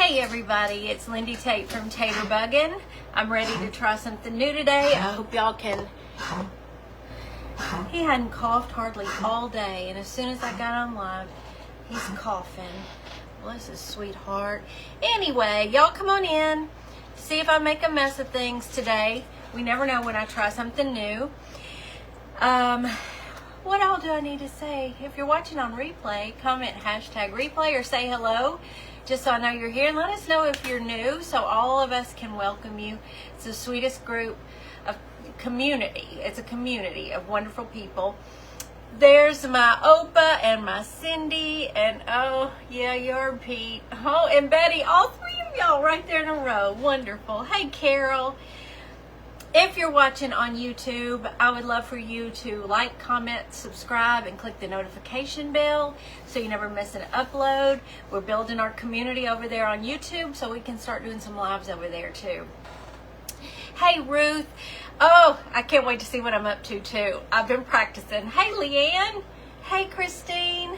Hey everybody, it's Lindy Tate from Tater Buggin'. I'm ready to try something new today. I hope y'all can... He hadn't coughed hardly all day, and as soon as I got on live, he's coughing. Bless his sweetheart. Anyway, y'all come on in. See if I make a mess of things today. We never know when I try something new. What all do I need to say? If you're watching on replay, comment hashtag replay or say hello, just so I know you're here. And let us know if you're new, so all of us can welcome you. It's the sweetest group of community. It's a community of wonderful people. There's my Opa and my Cindy, and oh yeah, you're Pete. Oh, and Betty, all three of y'all right there in a row. Wonderful. Hey Carol. If you're watching on YouTube, I would love for you to like, comment, subscribe, and click the notification bell so you never miss an upload. We're building our community over there on YouTube so we can start doing some lives over there too. Hey Ruth. Oh, I can't wait to see what I'm up to too. I've been practicing. Hey Leanne. Hey Christine.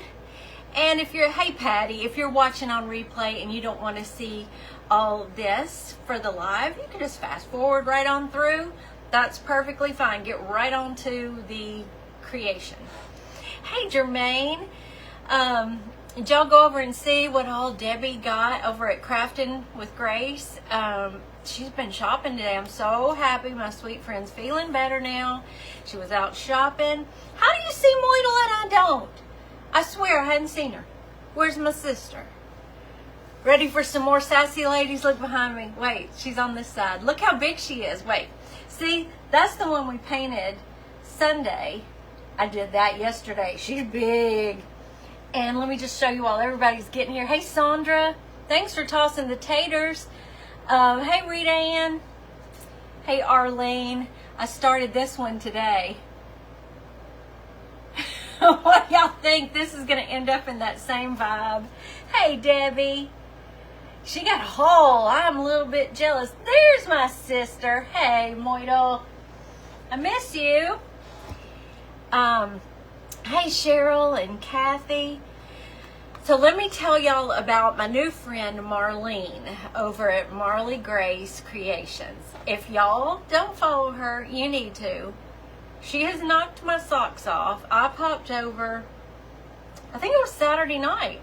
And hey Patty, if you're watching on replay and you don't want to see all this for the live, you can just fast forward right on through. That's perfectly fine. Get right on to the creation. Hey Jermaine, did y'all go over and see what all Debbie got over at Crafting with Grace? She's been shopping today. I'm so happy. My sweet friend's feeling better now. She was out shopping. How do you see Moidle and I don't? I swear I hadn't seen her. Where's my sister? Ready for some more sassy ladies? Look behind me. Wait, she's on this side. Look how big she is. Wait. See, that's the one we painted Sunday. I did that yesterday. She's big. And let me just show you while everybody's getting here. Hey, Sandra. Thanks for tossing the taters. Hey, Rita Ann. Hey, Arlene. I started this one today. What do y'all think? This is going to end up in that same vibe. Hey, Debbie. She got a hole. I'm a little bit jealous. There's my sister. Hey, Moidle. I miss you. Hey, Cheryl and Kathy. So let me tell y'all about my new friend, Marlene, over at Marley Grace Creations. If y'all don't follow her, you need to. She has knocked my socks off. I popped over, I think it was Saturday night.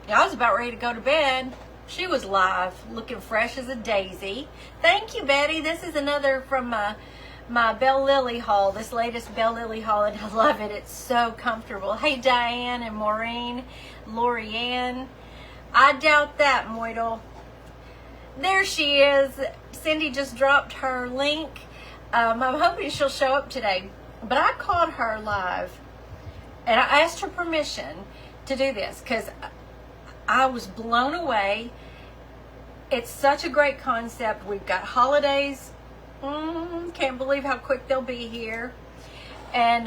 I was about ready to go to bed. She was live, looking fresh as a daisy. Thank you, Betty. This is another from my Bell Lily haul, this latest Bell Lily haul, and I love it. It's so comfortable. Hey, Diane and Maureen, Lorianne. I doubt that, Moidle. There she is. Cindy just dropped her link. I'm hoping she'll show up today. But I called her live, and I asked her permission to do this because I was blown away. It's such a great concept. We've got holidays. Can't believe how quick they'll be here. And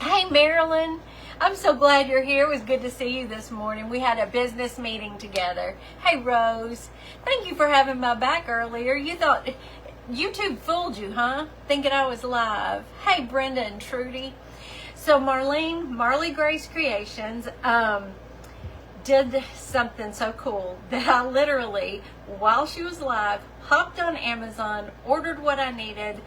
hey, Marilyn. I'm so glad you're here. It was good to see you this morning. We had a business meeting together. Hey, Rose. Thank you for having my back earlier. You thought YouTube fooled you, huh? Thinking I was live. Hey, Brenda and Trudy. So Marlene, Marley Grace Creations, did something so cool that I literally, while she was live, hopped on Amazon, ordered what I needed,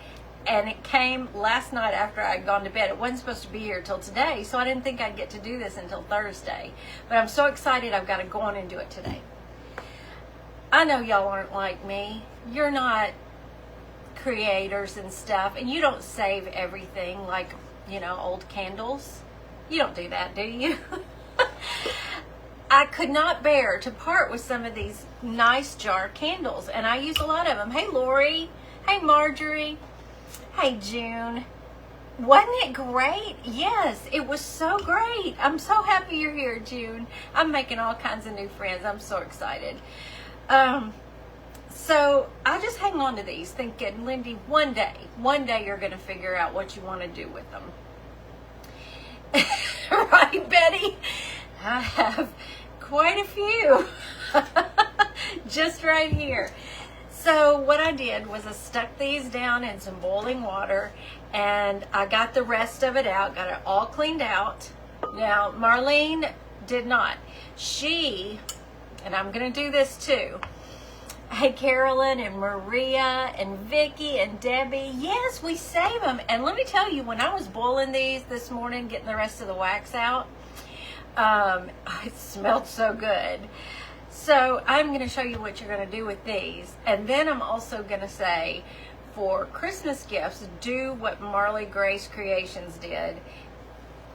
and it came last night after I'd gone to bed. It wasn't supposed to be here till today, so I didn't think I'd get to do this until Thursday. But I'm so excited I've got to go on and do it today. I know y'all aren't like me. You're not creators and stuff, and you don't save everything like, you know, old candles. You don't do that, do you? I could not bear to part with some of these nice jar candles, and I use a lot of them. Hey, Lori. Hey, Marjorie. Hey, June. Wasn't it great? Yes, it was so great. I'm so happy you're here, June. I'm making all kinds of new friends. I'm so excited. So I just hang on to these thinking, Lindy, one day you're going to figure out what you want to do with them. Right, Betty? I have quite a few just right here. So what I did was I stuck these down in some boiling water, and I got the rest of it out, got it all cleaned out. Now, Marlene did not. She And I'm going to do this too. Hey, Carolyn and Maria and Vicky and Debbie. Yes, we save them. And let me tell you, when I was boiling these this morning, getting the rest of the wax out, it smelled so good. So I'm going to show you what you're going to do with these. And then I'm also going to say, for Christmas gifts, do what Marley Grace Creations did.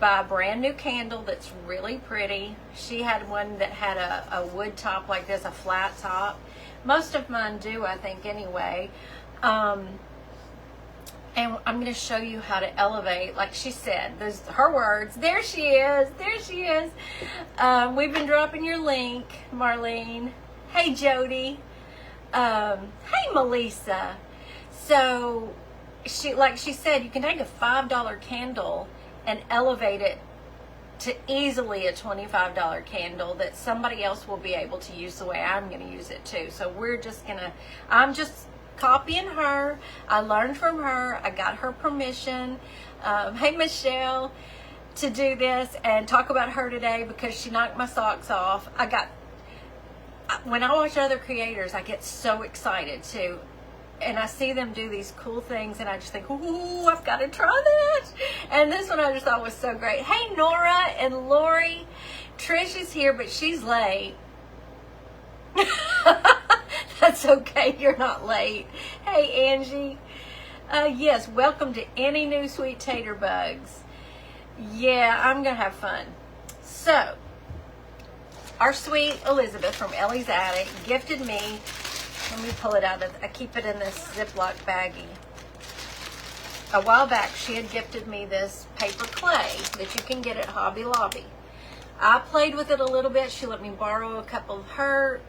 Buy a brand new candle that's really pretty. She had one that had a wood top like this, a flat top. Most of mine do, I think, anyway. And I'm going to show you how to elevate, like she said. Those her words. There she is. There she is. We've been dropping your link, Marlene. Hey, Jody. Hey, Melissa. So, like she said, you can take a $5 candle and elevate it to easily a $25 candle that somebody else will be able to use the way I'm going to use it too. So I'm just copying her. I learned from her. I got her permission. Hey, Michelle, to do this and talk about her today because she knocked my socks off. When I watch other creators, I get so excited too. And I see them do these cool things, and I just think, ooh, I've got to try that. And this one I just thought was so great. Hey, Nora and Lori. Trish is here, but she's late. That's okay. You're not late. Hey, Angie. Yes, welcome to any new Sweet Tater Bugs. Yeah, I'm going to have fun. So, our sweet Elizabeth from Ellie's Attic gifted me. Let me pull it out. I keep it in this Ziploc baggie. A while back, she had gifted me this paper clay that you can get at Hobby Lobby. I played with it a little bit. She let me borrow a couple of her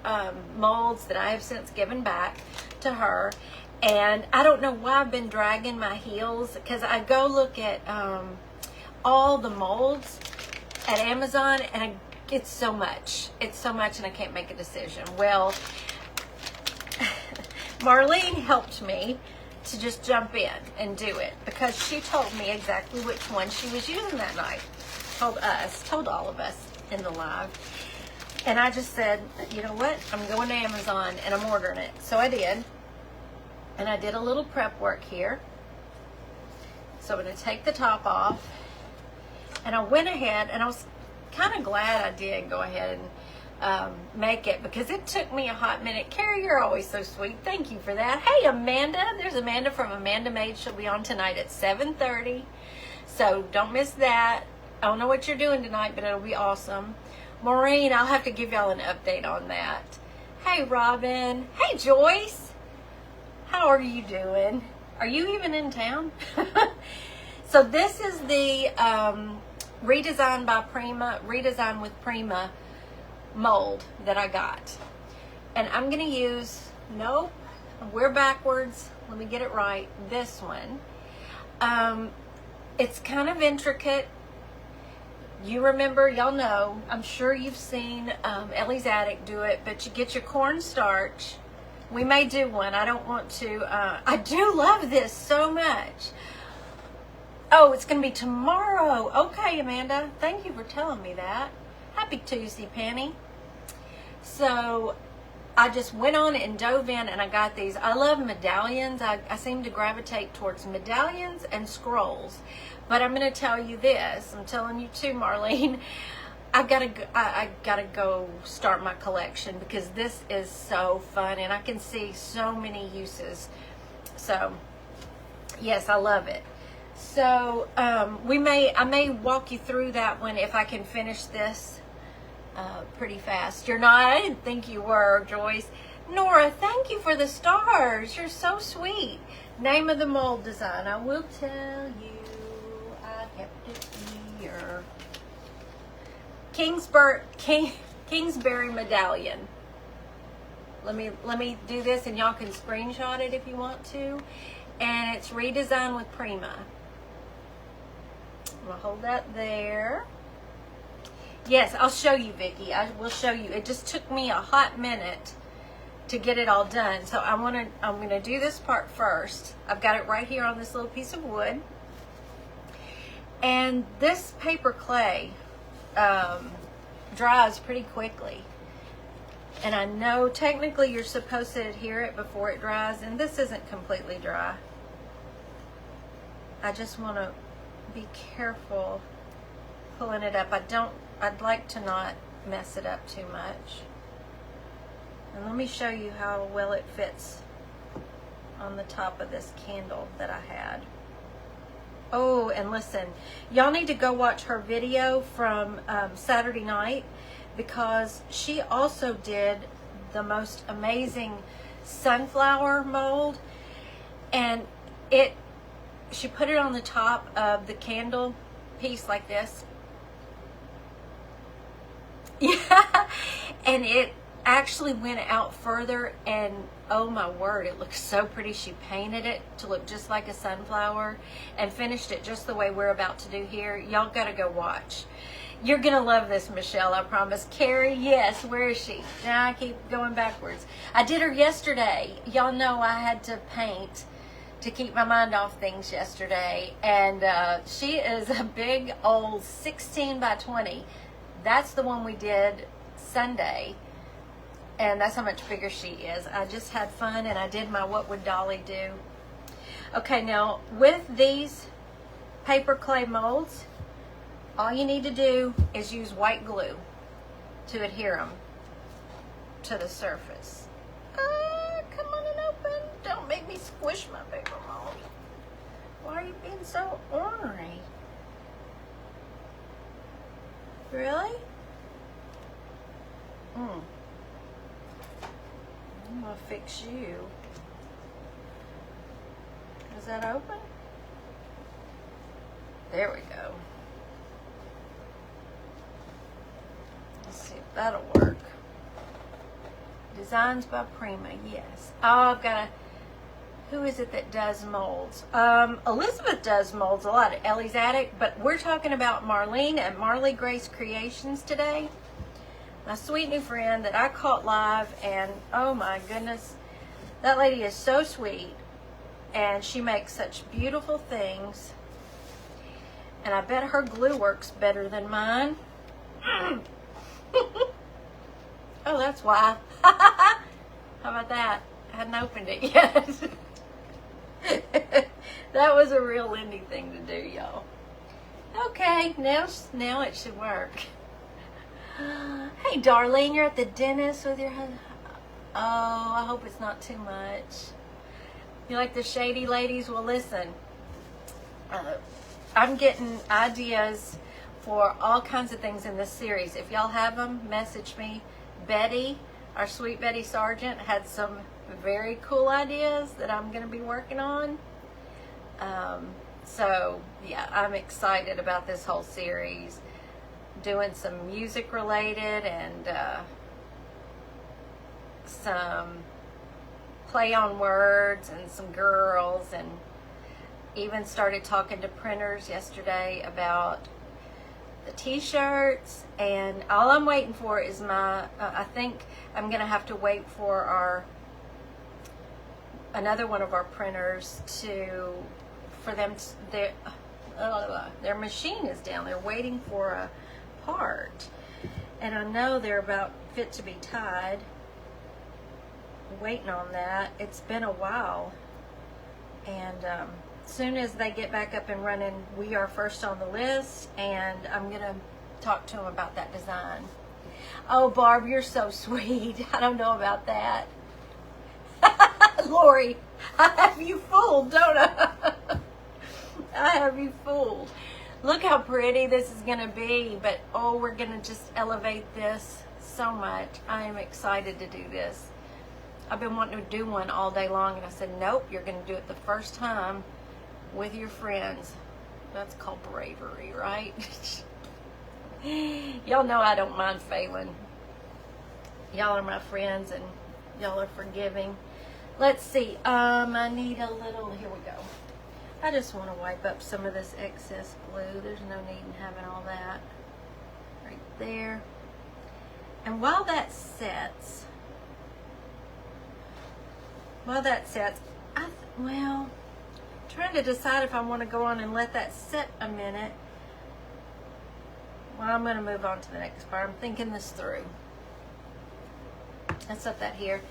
molds that I have since given back to her. And I don't know why I've been dragging my heels, because I go look at all the molds at Amazon, and it's so much. It's so much, and I can't make a decision. Well, Marlene helped me to just jump in and do it because she told me exactly which one she was using that night. Told all of us in the live. And I just said, you know what? I'm going to Amazon and I'm ordering it. So I did. And I did a little prep work here. So I'm going to take the top off. And I went ahead, and I was kind of glad I did go ahead and make it, because it took me a hot minute. Carrie, you're always so sweet. Thank you for that. Hey, Amanda. There's Amanda from Amanda Made. She'll be on tonight at 7:30. So don't miss that. I don't know what you're doing tonight, but it'll be awesome. Maureen, I'll have to give y'all an update on that. Hey, Robin. Hey, Joyce. How are you doing? Are you even in town? So this is the Redesigned with Prima mold that I got. And I'm going to use, nope, we're backwards. Let me get it right. This one. It's kind of intricate. You remember, y'all know, I'm sure you've seen Ellie's Attic do it, but you get your cornstarch. We may do one. I don't want to. I do love this so much. Oh, it's going to be tomorrow. Okay, Amanda. Thank you for telling me that. Happy Tuesday, Penny. So I just went on and dove in, and I got these. I love medallions. I seem to gravitate towards medallions and scrolls. But I'm going to tell you this. I'm telling you too, Marlene. I gotta go start my collection, because this is so fun, and I can see so many uses. So yes, I love it. So I may walk you through that one if I can finish this pretty fast. You're not? I didn't think you were, Joyce. Nora, thank you for the stars. You're so sweet. Name of the mold design. I will tell you. I kept it here. Kingsbury Medallion. Let me do this, and y'all can screenshot it if you want to. And it's Redesigned with Prima. I'm gonna hold that there. Yes, I'll show you, Vicki. I will show you. It just took me a hot minute to get it all done. So I'm gonna do this part first. I've got it right here on this little piece of wood. And this paper clay dries pretty quickly. And I know technically you're supposed to adhere it before it dries, and this isn't completely dry. I just want to be careful pulling it up. I'd like to not mess it up too much. And let me show you how well it fits on the top of this candle that I had. Oh, and listen, y'all need to go watch her video from Saturday night, because she also did the most amazing sunflower mold, and she put it on the top of the candle piece like this. Yeah, and it actually went out further, and oh my word, it looks so pretty. She painted it to look just like a sunflower and finished it just the way we're about to do here. Y'all gotta go watch. You're gonna love this, Michelle, I promise. Carrie, yes, where is she? Now I keep going backwards. I did her yesterday. Y'all know I had to paint to keep my mind off things yesterday, and she is a big old 16 by 20. That's the one we did Sunday. And that's how much bigger she is. I just had fun, and I did my What Would Dolly Do. Okay, now with these paper clay molds, all you need to do is use white glue to adhere them to the surface. Come on and open. Don't make me squish my paper mold. Why are you being so ornery? Really? I'm gonna fix you. Is that open? There we go. Let's see if that'll work. Designs by Prima, yes. Oh, I've got who is it that does molds? Elizabeth does molds a lot at Ellie's Attic, but we're talking about Marlene at Marley Grace Creations today. My sweet new friend that I caught live, and oh my goodness, that lady is so sweet, and she makes such beautiful things, and I bet her glue works better than mine. Oh, that's why. How about that? I hadn't opened it yet. That was a real Lindy thing to do, y'all. Okay, now it should work. Hey, Darlene, you're at the dentist with your husband. Oh, I hope it's not too much. You like the shady ladies? Well, listen, I'm getting ideas for all kinds of things in this series. If y'all have them, message me. Betty, our sweet Betty Sargent, had some very cool ideas that I'm going to be working on. So, yeah, I'm excited about this whole series. Doing some music related and some play on words and some girls, and even started talking to printers yesterday about the t-shirts. And all I'm waiting for is my I think I'm gonna have to wait for another one of our printers for them to, their machine is down there waiting for a part, and I know they're about fit to be tied. Waiting on that. It's been a while, and as soon as they get back up and running, we are first on the list, and I'm gonna talk to them about that design. Oh, Barb, you're so sweet. I don't know about that. Lori, I have you fooled, don't I? I have you fooled. Look how pretty this is going to be, but oh, we're going to just elevate this so much. I am excited to do this. I've been wanting to do one all day long, and I said, nope, you're going to do it the first time with your friends. That's called bravery, right? Y'all know I don't mind failing. Y'all are my friends, and y'all are forgiving. Let's see. I need a little, here we go. I just want to wipe up some of this excess glue. There's no need in having all that right there. And while that sets, well, trying to decide if I want to go on and let that set a minute. Well, I'm going to move on to the next part. I'm thinking this through. Let's set that here.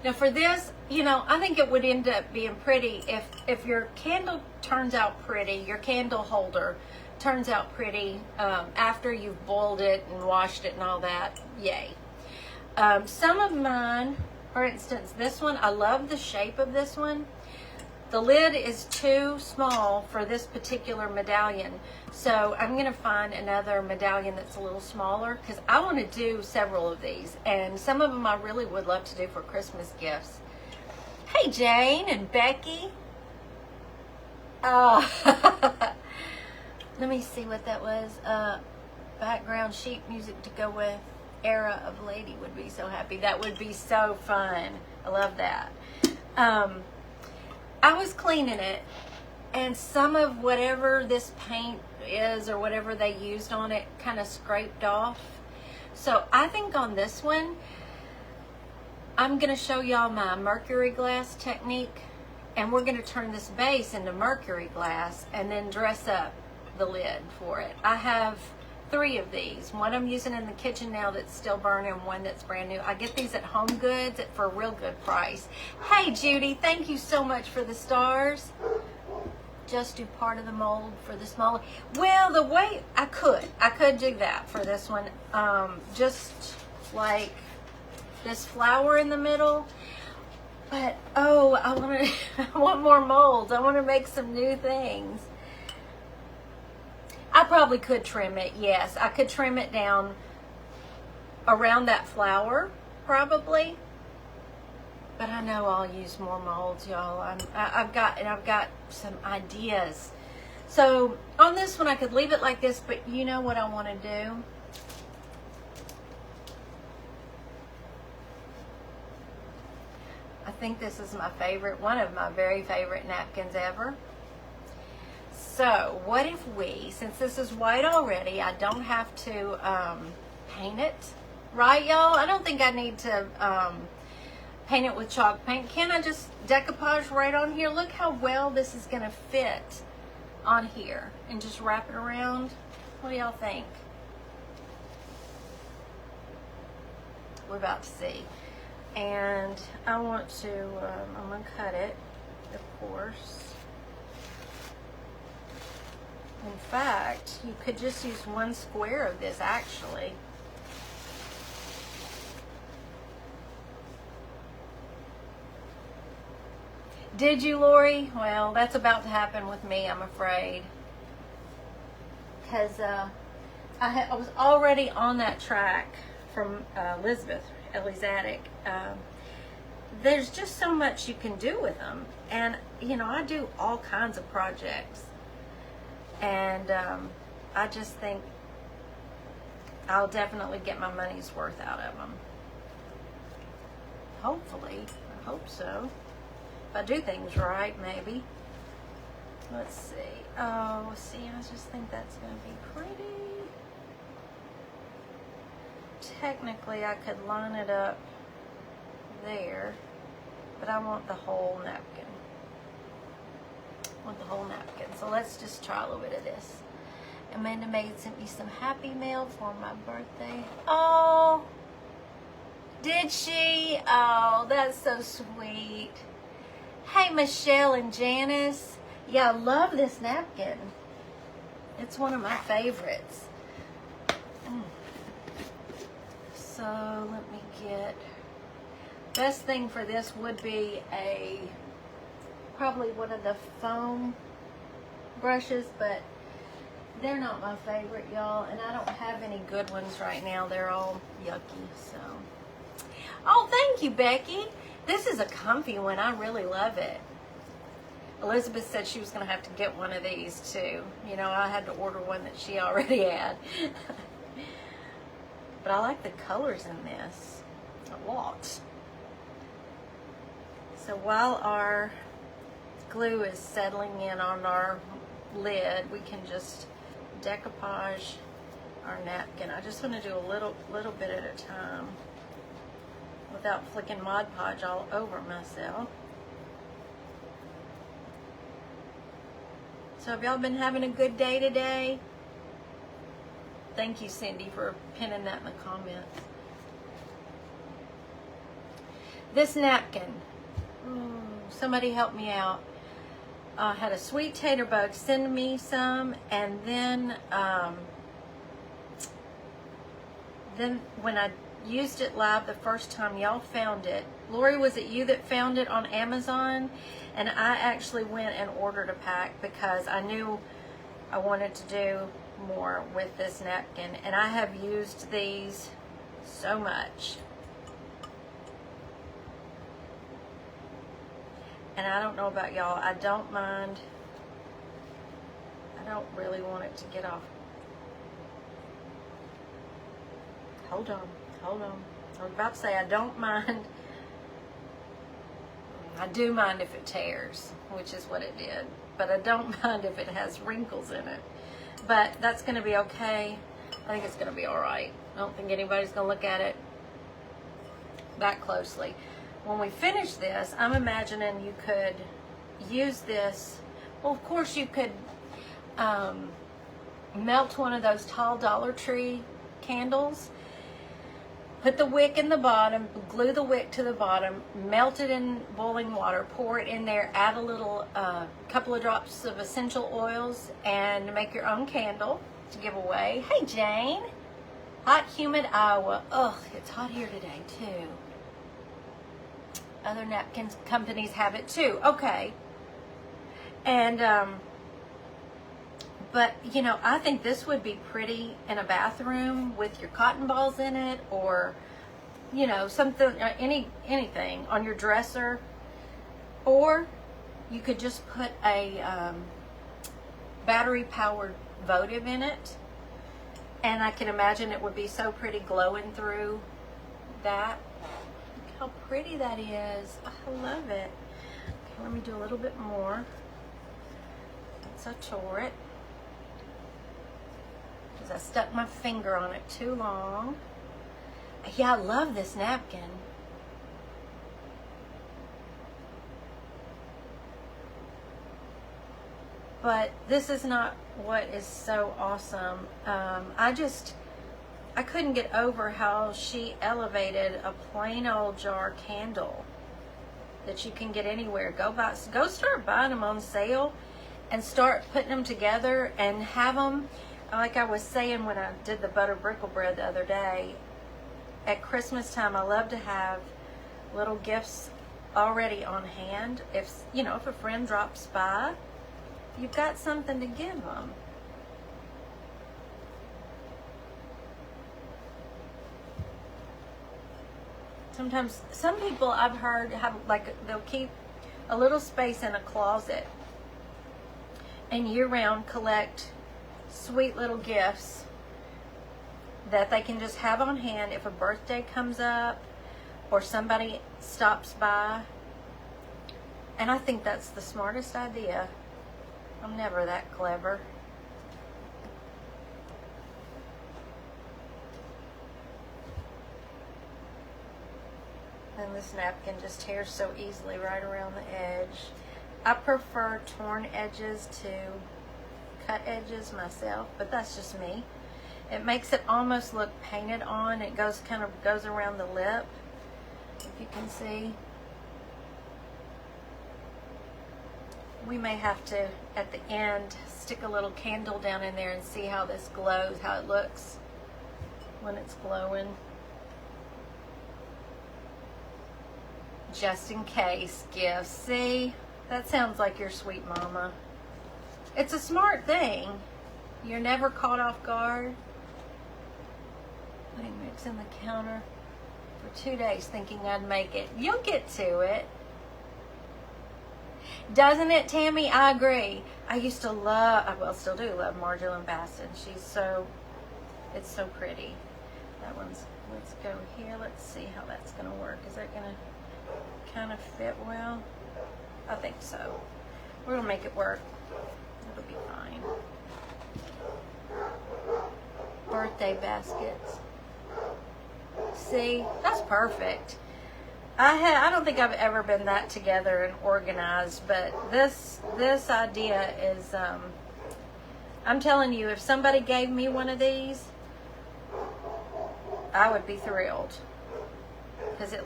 Now for this, you know, I think it would end up being pretty if your candle turns out pretty, your candle holder turns out pretty after you've boiled it and washed it and all that, yay. Some of mine, for instance, this one, I love the shape of this one. The lid is too small for this particular medallion, so I'm going to find another medallion that's a little smaller because I want to do several of these, and some of them I really would love to do for Christmas gifts. Hey, Jane and Becky. Oh, let me see what that was. Background sheet music to go with. Era of Lady would be so happy. That would be so fun. I love that. I was cleaning it, and some of whatever this paint is or whatever they used on it kind of scraped off. So I think on this one, I'm going to show y'all my mercury glass technique, and we're going to turn this base into mercury glass and then dress up the lid for it. I have 3 of these. One I'm using in the kitchen now that's still burning, one that's brand new. I get these at Home Goods for a real good price. Hey Judy, thank you so much for the stars. Just do part of the mold for the smaller. Well, the way I could do that for this one. Just like this flower in the middle. But oh, I want more molds. I want to make some new things. I probably could trim it, yes. I could trim it down around that flower, probably. But I know I'll use more molds, y'all. I've got some ideas. So on this one, I could leave it like this, but you know what I want to do? I think this is my favorite, one of my very favorite napkins ever. So what if we, since this is white already, I don't have to paint it, right y'all? I don't think I need to paint it with chalk paint. Can I just decoupage right on here? Look how well this is gonna fit on here and just wrap it around. What do y'all think? We're about to see. And I want to, I'm gonna cut it, of course. In fact, you could just use 1 square of this actually. Did you, Lori? Well, that's about to happen with me, I'm afraid. Because I was already on that track from Elizabeth, Ellie's Attic. There's just so much you can do with them. And, you know, I do all kinds of projects. And I just think I'll definitely get my money's worth out of them. Hopefully. I hope so. If I do things right, maybe. Let's see. Oh, see, I just think that's going to be pretty. Technically, I could line it up there, but I want the whole napkin. Want the whole napkin. So let's just try a little bit of this. Amanda Maid sent me some happy mail for my birthday. Oh, did she? Oh, that's so sweet. Hey, Michelle and Janice. Yeah, I love this napkin. It's one of my favorites. So let me get, best thing for this would be probably one of the foam brushes, but they're not my favorite, y'all, and I don't have any good ones right now. They're all yucky, so. Oh, thank you, Becky. This is a comfy one. I really love it. Elizabeth said she was going to have to get one of these, too. You know, I had to order one that she already had. But I like the colors in this a lot. So while our glue is settling in on our lid, we can just decoupage our napkin. I just want to do a little bit at a time without flicking Mod Podge all over myself. So have y'all been having a good day today? Thank you, Cindy, for pinning that in the comments. This napkin, somebody help me out. Had a sweet tater bug send me some, and then when I used it live the first time, y'all found it. Lori, was it you that found it on Amazon? And I actually went and ordered a pack because I knew I wanted to do more with this napkin, and I have used these so much. And I don't know about y'all, I don't mind. I don't really want it to get off. Hold on. I was about to say I don't mind. I do mind if it tears, which is what it did. But I don't mind if it has wrinkles in it. But that's going to be okay. I think it's going to be all right. I don't think anybody's going to look at it that closely. When we finish this, I'm imagining you could use this. Well, of course you could melt one of those tall Dollar Tree candles. Put the wick in the bottom, glue the wick to the bottom, melt it in boiling water, pour it in there, add a little, couple of drops of essential oils, and make your own candle to give away. Hey, Jane. Hot, humid Iowa. Ugh, it's hot here today, too. Other napkin companies have it, too. Okay. And, but, you know, I think this would be pretty in a bathroom with your cotton balls in it, or, you know, something, anything on your dresser. Or you could just put a battery-powered votive in it. And I can imagine it would be so pretty glowing through that. Look how pretty that is. I love it. Okay, let me do a little bit more. Since I tore it. I stuck my finger on it too long. Yeah, I love this napkin. But this is not what is so awesome. I couldn't get over how she elevated a plain old jar candle that you can get anywhere. Go start buying them on sale and start putting them together and have them. Like I was saying when I did the butter brickle bread the other day, at Christmas time I love to have little gifts already on hand. If a friend drops by, you've got something to give them. Sometimes, some people I've heard have, like, they'll keep a little space in a closet and year-round collect sweet little gifts that they can just have on hand if a birthday comes up or somebody stops by. And I think that's the smartest idea. I'm never that clever. And this napkin just tears so easily right around the edge. I prefer torn edges to cut edges myself, but that's just me. It makes it almost look painted on. It goes around the lip, if you can see. We may have to, at the end, stick a little candle down in there and see how this glows, how it looks when it's glowing. Just in case gifts. See, that sounds like your sweet mama. It's a smart thing. You're never caught off guard. Putting mix in the counter for 2 days thinking I'd make it. You'll get to it. Doesn't it, Tammy? I agree. I used to love, well, still do love Marjorie Baston. It's so pretty. That one's, let's go here. Let's see how that's going to work. Is that going to kind of fit well? I think so. We're going to make it work. It'll be fine. Birthday baskets. See, that's perfect. I don't think I've ever been that together and organized, but this idea is, I'm telling you, if somebody gave me one of these, I would be thrilled. because it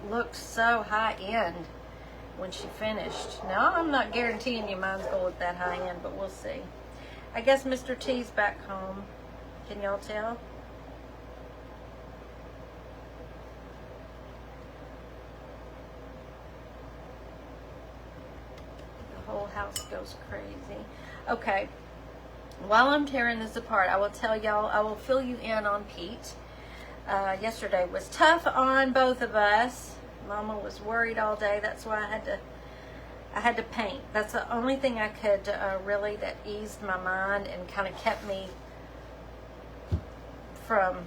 looked so high end when she finished. Now, I'm not guaranteeing you mine's going with that high end, but we'll see. I guess Mr. T's back home. Can y'all tell? The whole house goes crazy. Okay. While I'm tearing this apart, I will tell y'all, I will fill you in on Pete. Yesterday was tough on both of us. Mama was worried all day. That's why I had to paint. That's the only thing I could really that eased my mind and kind of kept me from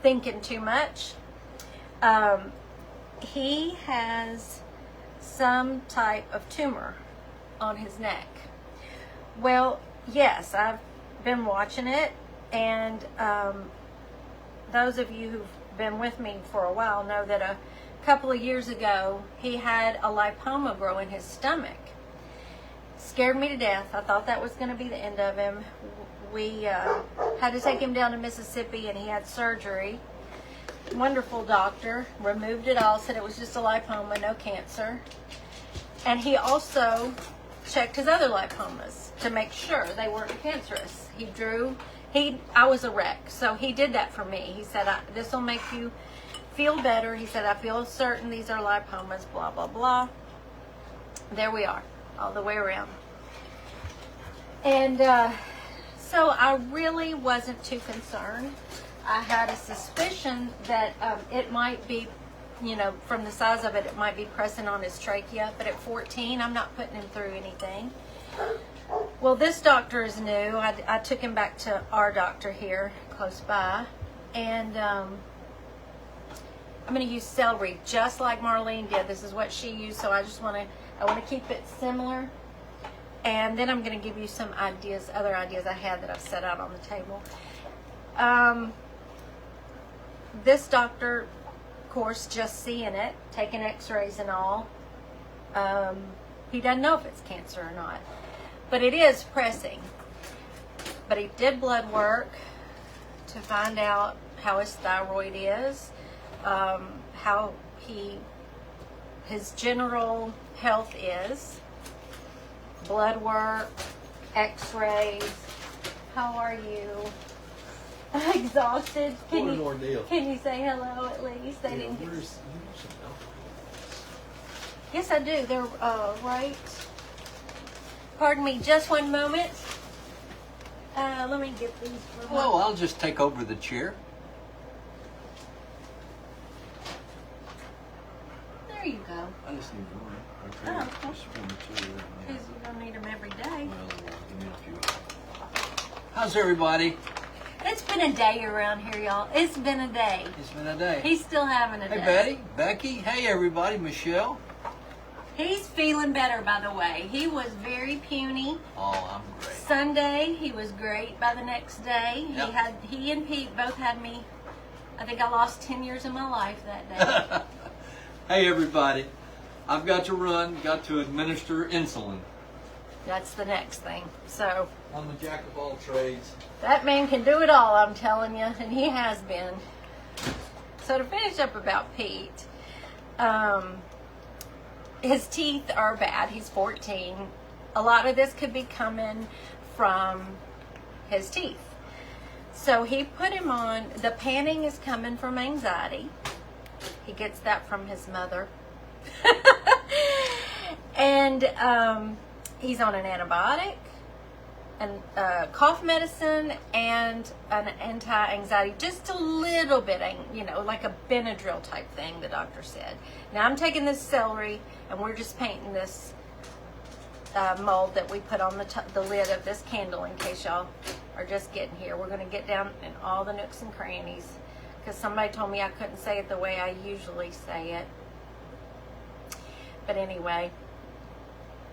thinking too much. He has some type of tumor on his neck. Well, yes, I've been watching it, and those of you who've been with me for a while know that a couple of years ago he had a lipoma grow in his stomach. Scared me to death. I thought that was going to be the end of him. We had to take him down to Mississippi, and he had surgery. Wonderful doctor, removed it all, said it was just a lipoma, no cancer. And he also checked his other lipomas to make sure they weren't cancerous. I was a wreck, so he did that for me. He said, this will make you feel better. He said, I feel certain these are lipomas, blah, blah, blah. There we are, all the way around. And so I really wasn't too concerned. I had a suspicion that it might be, from the size of it, it might be pressing on his trachea. But at 14, I'm not putting him through anything. Well, this doctor is new. I took him back to our doctor here, close by. And I'm going to use celery just like Marlene did. This is what she used, so I want to keep it similar. And then I'm going to give you some ideas, other ideas I had that I've set out on the table. This doctor, of course, just seeing it, taking x-rays and all, he doesn't know if it's cancer or not. But it is pressing. But he did blood work to find out how his thyroid is, how his general health is, blood work, x-rays. How are you? Exhausted? Can you say hello at least? They didn't get... Yes, I do. They're right. Pardon me, just one moment. Let me get these for Well, I'll just take over the chair. There you go. I just need one. Okay. Oh, Just one or two. because you don't need them every day. Well, give me a few. How's everybody? It's been a day around here, y'all. It's been a day. It's been a day. He's still having a day. Hey, Betty, Becky. Hey, everybody. Michelle. He's feeling better, by the way. He was very puny. Oh, I'm great. Sunday, he was great by the next day. Yep. He and Pete both had me, I think I lost 10 years of my life that day. Hey, everybody. I've got to run, got to administer insulin. That's the next thing. So, I'm a jack of all trades. that man can do it all, I'm telling you, and he has been. So to finish up about Pete, his teeth are bad. He's 14. A lot of this could be coming from his teeth. So he put him on, the panning is coming from anxiety. He gets that from his mother. And he's on an antibiotic, and cough medicine, and an anti-anxiety, just a little bit, like a Benadryl type thing, the doctor said. Now I'm taking this celery, and we're just painting this mold that we put on the lid of this candle in case y'all are just getting here. We're going to get down in all the nooks and crannies, because somebody told me I couldn't say it the way I usually say it. But anyway,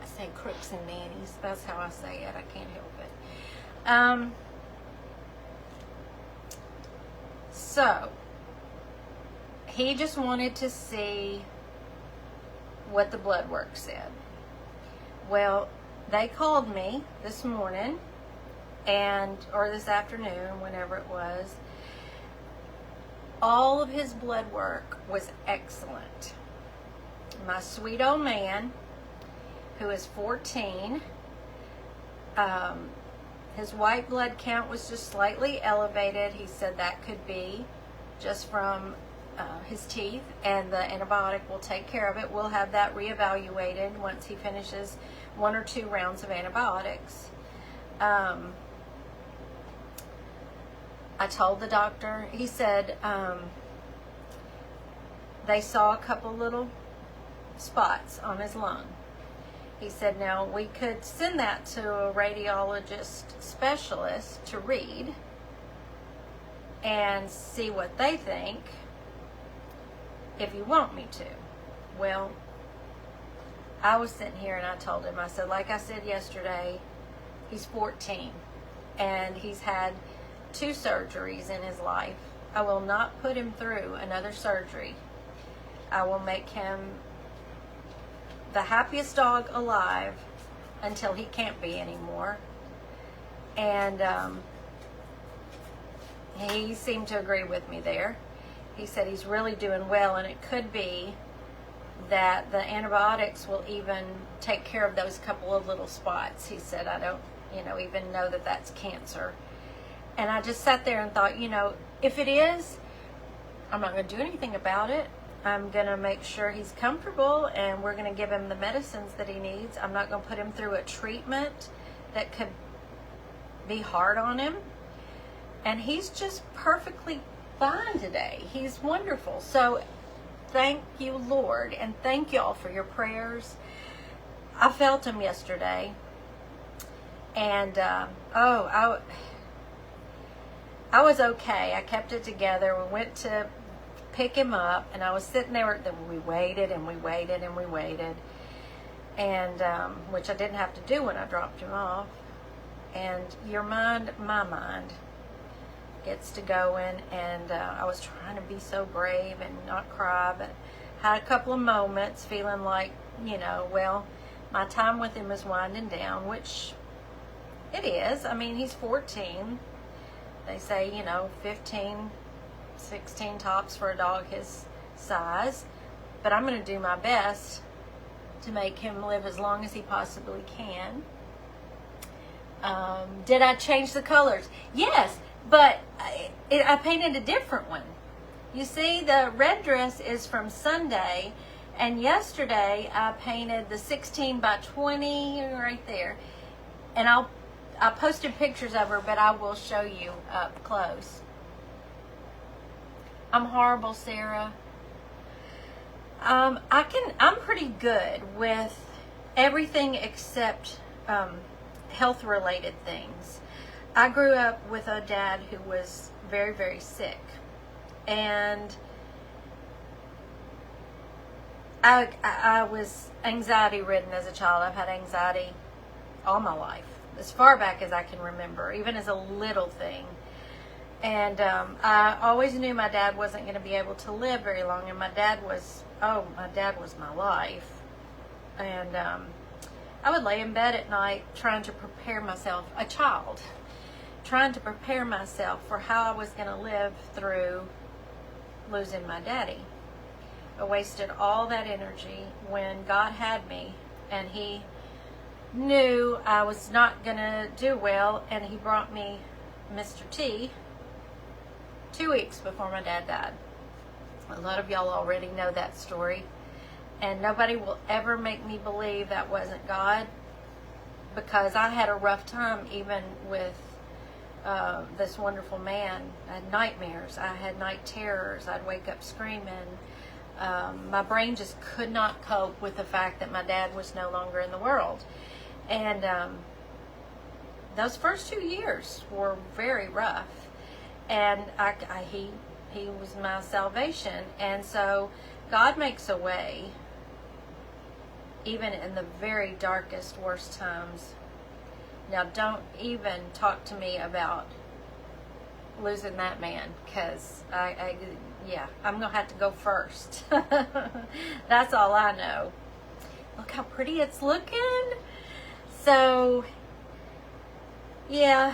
I say crooks and nannies. That's how I say it. I can't help it. So, he just wanted to see what the blood work said. Well, they called me this morning, or this afternoon, whenever it was, all of his blood work was excellent. My sweet old man, who is 14, his white blood count was just slightly elevated. He said that could be just from his teeth, and the antibiotic will take care of it. We'll have that reevaluated once he finishes 1 or 2 rounds of antibiotics. I told the doctor, he said they saw a couple little spots on his lung. He said, now we could send that to a radiologist specialist to read and see what they think if you want me to. Well, I was sitting here and I told him, I said, like I said yesterday, he's 14 and he's had 2 surgeries in his life. I will not put him through another surgery. I will make him the happiest dog alive until he can't be anymore. And he seemed to agree with me there. He said he's really doing well, and it could be that the antibiotics will even take care of those couple of little spots. He said, I don't, even know that that's cancer. And I just sat there and thought, if it is, I'm not going to do anything about it. I'm going to make sure he's comfortable, and we're going to give him the medicines that he needs. I'm not going to put him through a treatment that could be hard on him. And he's just perfectly fine today. He's wonderful. So thank you, Lord, and thank y'all for your prayers. I felt him yesterday, and I was okay. I kept it together. We went to pick him up, and I was sitting there. We waited and we waited and we waited, and which I didn't have to do when I dropped him off. And my mind gets to going, and I was trying to be so brave and not cry, but had a couple of moments feeling like, well, my time with him is winding down, which it is. I mean, he's 14. They say, 15, 16 tops for a dog his size, but I'm going to do my best to make him live as long as he possibly can. Did I change the colors? Yes, but I painted a different one. You see, the red dress is from Sunday, and yesterday I painted the 16 by 20 right there. And I posted pictures of her, but I will show you up close. I'm horrible, Sarah. I'm pretty good with everything except health-related things. I grew up with a dad who was very, very sick, and I was anxiety-ridden as a child. I've had anxiety all my life, as far back as I can remember, even as a little thing. And I always knew my dad wasn't going to be able to live very long, and my dad was my life. And I would lay in bed at night trying to prepare myself, a child, trying to prepare myself for how I was going to live through losing my daddy. I wasted all that energy when God had me, and he knew I was not going to do well, and he brought me Mr. T 2 weeks before my dad died. A lot of y'all already know that story, and nobody will ever make me believe that wasn't God, because I had a rough time even with this wonderful man. I had nightmares. I had night terrors. I'd wake up screaming. My brain just could not cope with the fact that my dad was no longer in the world. And those first 2 years were very rough. And he was my salvation. And so God makes a way, even in the very darkest, worst times. Now, don't even talk to me about losing that man, because I'm going to have to go first. That's all I know. Look how pretty it's looking. So, yeah,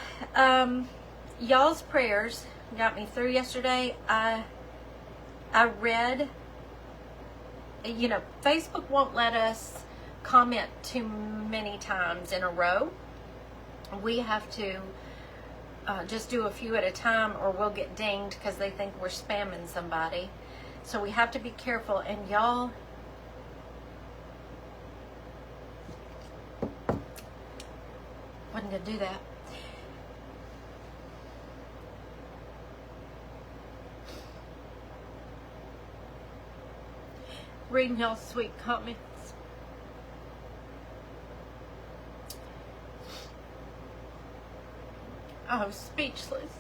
y'all's prayers got me through yesterday. I I read, you know, Facebook won't let us comment too many times in a row. We have to just do a few at a time, or we'll get dinged because they think we're spamming somebody. So we have to be careful. And y'all, wasn't gonna do that. Reading y'all sweet comments. I'm speechless.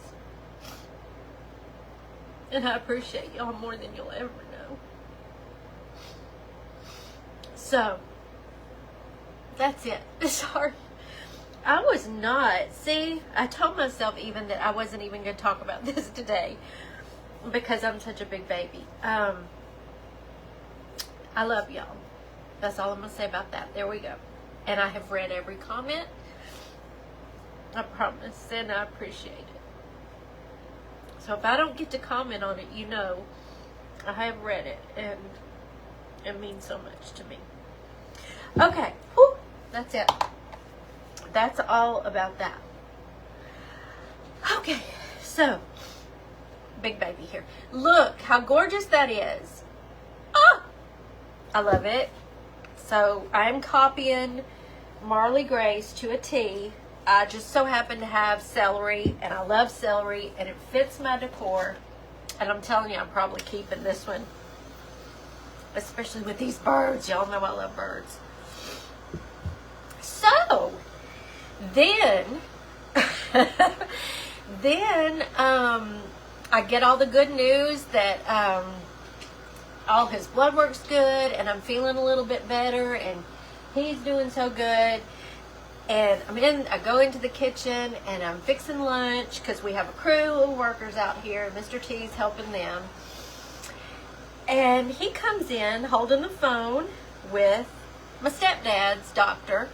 And I appreciate y'all more than you'll ever know. So, that's it. Sorry. I was not. See, I told myself even that I wasn't even going to talk about this today because I'm such a big baby. I love y'all. That's all I'm going to say about that. There we go. And I have read every comment. I promise. And I appreciate it. So if I don't get to comment on it, you know I have read it. And it means so much to me. Okay. Whew, that's it. That's all about that. Okay. So, big baby here. Look how gorgeous that is. Oh! I love it. So I'm copying Marley Grace to a T. I just so happen to have celery, and I love celery, and it fits my decor. And I'm telling you, I'm probably keeping this one, especially with these birds. Y'all know I love birds. So then, I get all the good news that all his blood work's good, and I'm feeling a little bit better, and he's doing so good. And I go into the kitchen, and I'm fixing lunch because we have a crew of workers out here. Mr. T's helping them. And he comes in holding the phone with my stepdad's doctor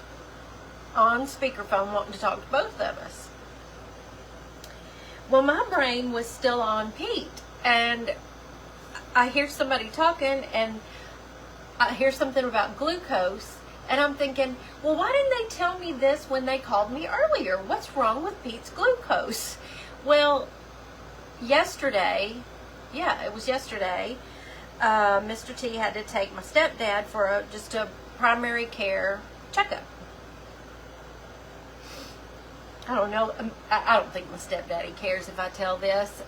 on speakerphone, wanting to talk to both of us. Well, my brain was still on Pete, and I hear somebody talking, and I hear something about glucose, and I'm thinking, well, why didn't they tell me this when they called me earlier? What's wrong with Pete's glucose? Well, yesterday, it was yesterday, Mr. T had to take my stepdad for just a primary care checkup. I don't know. I don't think my stepdaddy cares if I tell this.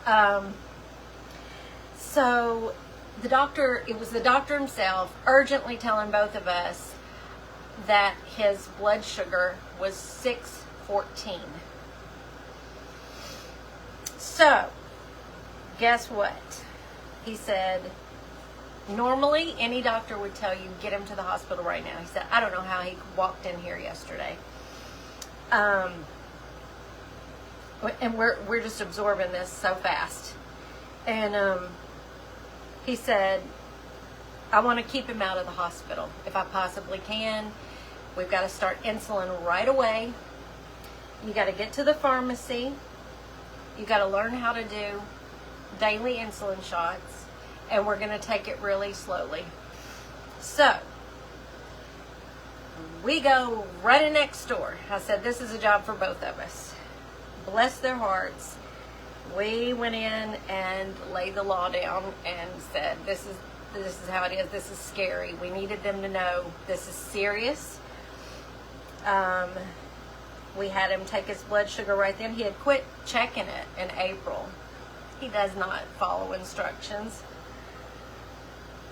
So the doctor, it was the doctor himself, urgently telling both of us that his blood sugar was 614. So, guess what? He said, normally any doctor would tell you, get him to the hospital right now. He said, I don't know how he walked in here yesterday. And we're just absorbing this so fast. And he said, I want to keep him out of the hospital if I possibly can. We've got to start insulin right away. You got to get to the pharmacy. You got to learn how to do daily insulin shots. And we're going to take it really slowly. So, we go right next door. I said, this is a job for both of us. Bless their hearts. We went in and laid the law down and said, this is how it is. This is scary. We needed them to know this is serious. We had him take his blood sugar right then. He had quit checking it in April. He does not follow instructions.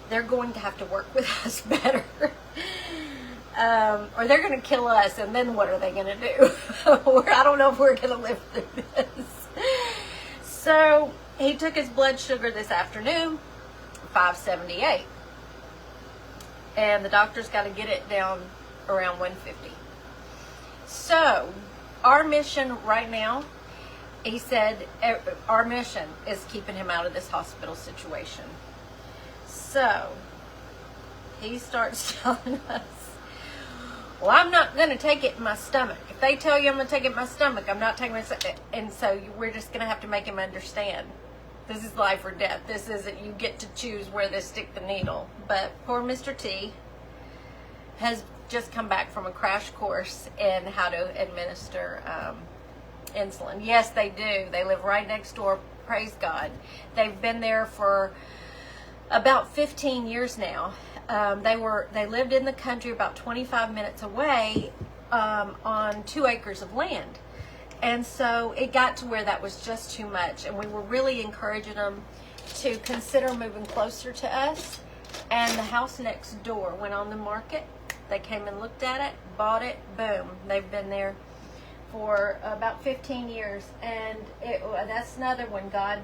They're going to have to work with us better. Or they're going to kill us, and then what are they going to do? I don't know if we're going to live through this. So he took his blood sugar this afternoon, 578. And the doctor's got to get it down around 150. So our mission right now, he said, our mission is keeping him out of this hospital situation. So he starts telling us, well, I'm not going to take it in my stomach. If they tell you I'm going to take it in my stomach, I'm not taking it. And so we're just going to have to make him understand. This is life or death. This isn't you get to choose where they stick the needle. But poor Mr. T has just come back from a crash course in how to administer insulin. Yes, they do. They live right next door. Praise God. They've been there for about 15 years now. They lived in the country about 25 minutes away on 2 acres of land. And so it got to where that was just too much. And we were really encouraging them to consider moving closer to us. And the house next door went on the market. They came and looked at it, bought it, boom. They've been there for about 15 years. And that's another one. God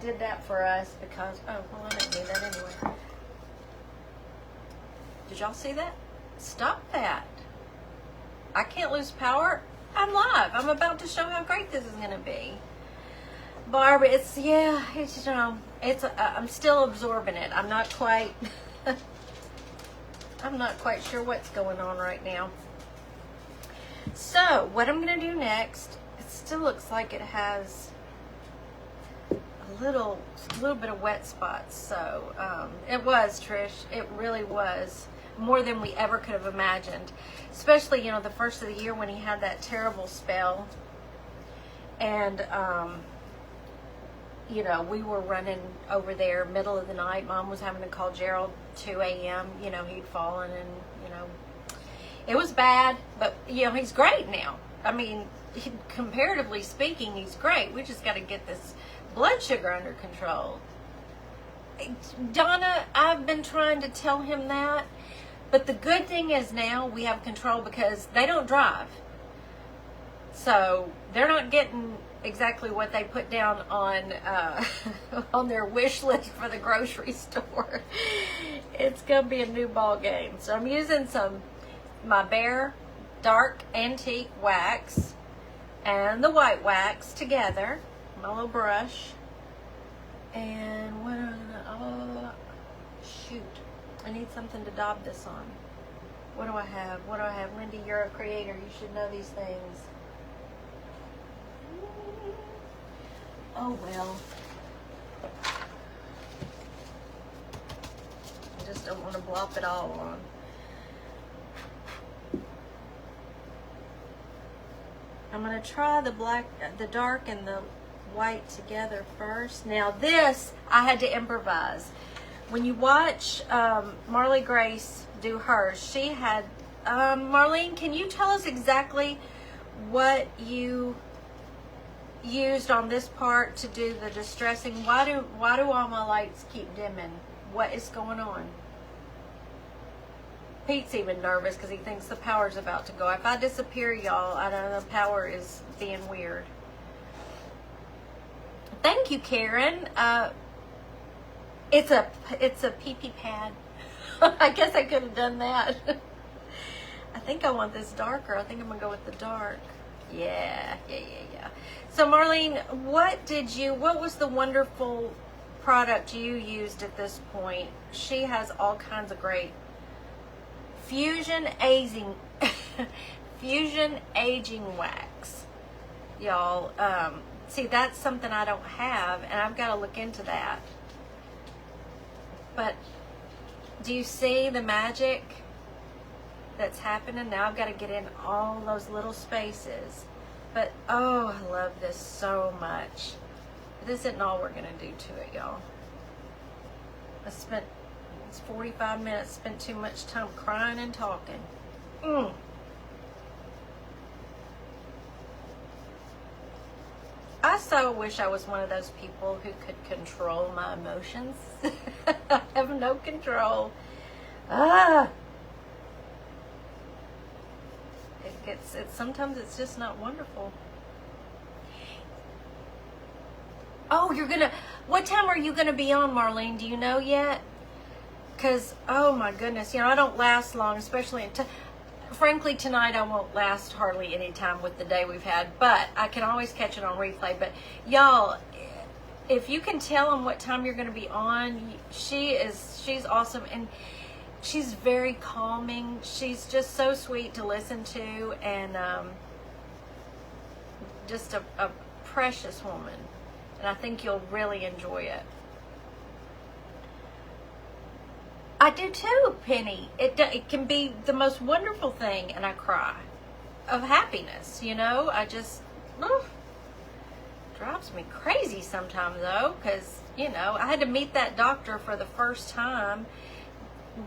did that for us because, oh, well, I didn't do that anyway. Did y'all see that? Stop that. I can't lose power. I'm live. I'm about to show how great this is going to be. Barbara, I'm still absorbing it. I'm not quite sure what's going on right now. So, what I'm going to do next, it still looks like it has a little bit of wet spots. So, it was, Trish. It really was. More than we ever could have imagined. Especially, the first of the year when he had that terrible spell. And, we were running over there middle of the night. Mom was having to call Gerald 2 a.m. He'd fallen and, it was bad. But, he's great now. I mean, comparatively speaking, he's great. We just got to get this blood sugar under control. Donna, I've been trying to tell him that. But the good thing is now we have control because they don't drive. So they're not getting exactly what they put down on on their wish list for the grocery store. It's going to be a new ball game. So I'm using my Bare dark antique wax and the white wax together. My little brush. And shoot. I need something to daub this on. What do I have? Lindy, you're a creator. You should know these things. Oh, well. I just don't want to blop it all on. I'm going to try the dark and the white together first. Now this, I had to improvise. When you watch Marley Grace do hers, she had, Marlene, can you tell us exactly what you used on this part to do the distressing? Why do all my lights keep dimming? What is going on? Pete's even nervous because he thinks the power's about to go. If I disappear, y'all, I don't know, the power is being weird. Thank you, Karen. It's a pee-pee pad. I guess I could have done that. I think I want this darker. I think I'm going to go with the dark. Yeah. So, Marlene, what was the wonderful product you used at this point? She has all kinds of great fusion aging wax. Y'all, see, that's something I don't have, and I've got to look into that. But do you see the magic that's happening? Now I've got to get in all those little spaces. But, oh, I love this so much. This isn't all we're going to do to it, y'all. It's 45 minutes, spent too much time crying and talking. I so wish I was one of those people who could control my emotions. I have no control. Sometimes it's just not wonderful. Oh, what time are you gonna be on, Marlene? Do you know yet? Because, oh my goodness, I don't last long, especially frankly, tonight I won't last hardly any time with the day we've had, but I can always catch it on replay. But y'all, if you can tell them what time you're going to be on, she's awesome, and she's very calming. She's just so sweet to listen to, and just a precious woman. and I think you'll really enjoy it. I do too, Penny. It can be the most wonderful thing, and I cry of happiness, you know. I just, drives me crazy sometimes though, because, you know, I had to meet that doctor for the first time.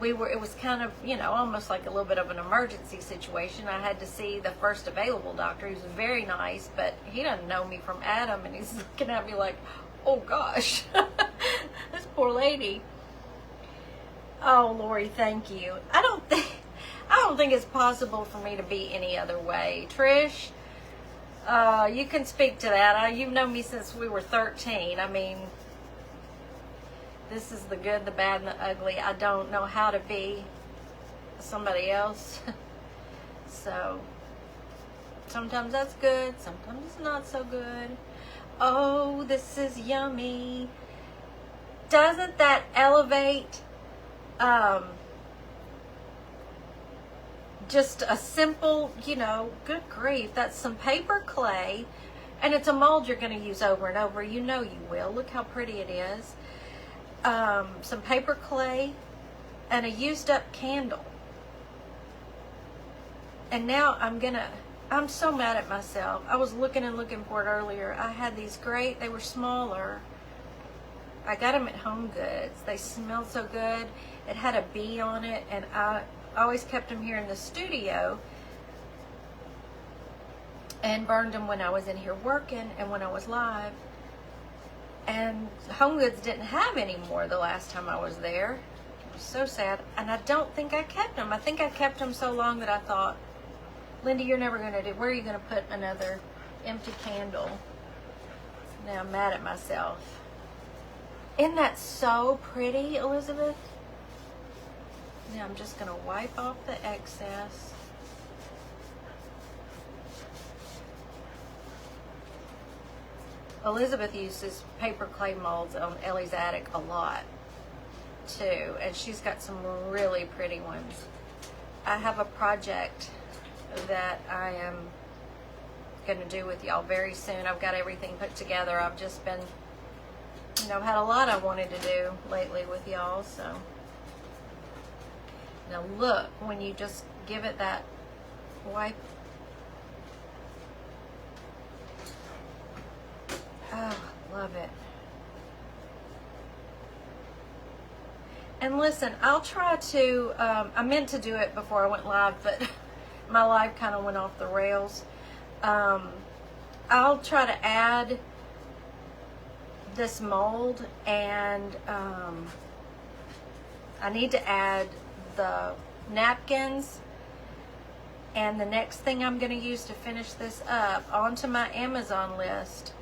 It was kind of, you know, almost like a little bit of an emergency situation. I had to see the first available doctor. He was very nice, but he doesn't know me from Adam, and he's looking at me like, oh gosh, this poor lady. Oh, Lori, thank you. I don't think it's possible for me to be any other way. Trish, you can speak to that. You've known me since we were 13. I mean, this is the good, the bad, and the ugly. I don't know how to be somebody else. So, sometimes that's good. Sometimes it's not so good. Oh, this is yummy. Doesn't that elevate just a simple, you know, good grief, that's some paper clay, and it's a mold you're going to use over and over. You know you will. Look how pretty it is. Some paper clay and a used up candle. And now I'm so mad at myself. I was looking for it earlier. I had these great, they were smaller. I got them at Home Goods. They smelled so good. It had a bee on it, and I always kept them here in the studio and burned them when I was in here working and when I was live. And Home Goods didn't have any more the last time I was there. It was so sad. And I don't think I kept them. I think I kept them so long that I thought, Linda, you're never going to do, where are you going to put another empty candle? Now I'm mad at myself. Isn't that so pretty, Elizabeth? Now I'm just going to wipe off the excess. Elizabeth uses paper clay molds on Ellie's attic a lot too, and she's got some really pretty ones. I have a project that I am going to do with y'all very soon. I've got everything put together. I've just been, you know, had a lot I wanted to do lately with y'all, so. Now look, when you just give it that wipe. Oh, love it. And listen, I'll try to, I meant to do it before I went live, but my live kind of went off the rails. I'll try to add this mold, and I need to add the napkins, and the next thing I'm going to use to finish this up onto my Amazon list